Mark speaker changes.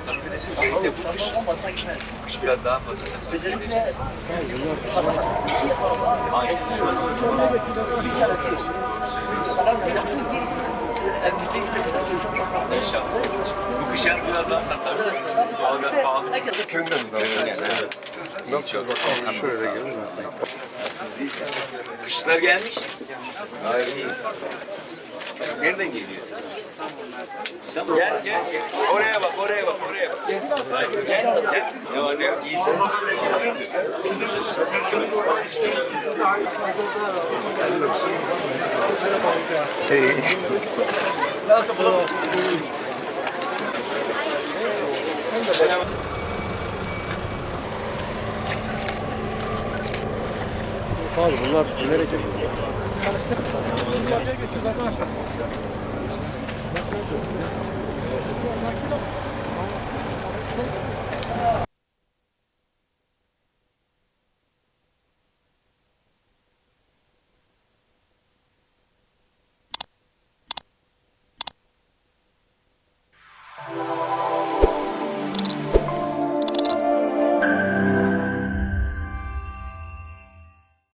Speaker 1: tasarruf edeceğiz. Bir de bu kış biraz daha fazla tasarruf edeceğiz. Hangi? İnşallah. Bu kışın biraz daha tasarruf edeceğiz. Doğalgaz pahalı çıktı.
Speaker 2: Kendiniz de. Nasılsınız bakalım? Şöyle gelin.
Speaker 1: Nasılsınız, iyisiniz? Kışlar gelmiş. Hayır, iyi. Nereden geliyor? İstanbul. Gel. Oraya bak. Gel. Ne var ne yok? İyisin. Kızım. Selam.
Speaker 3: Abi bunlar nereye gidiyor? Karıştık.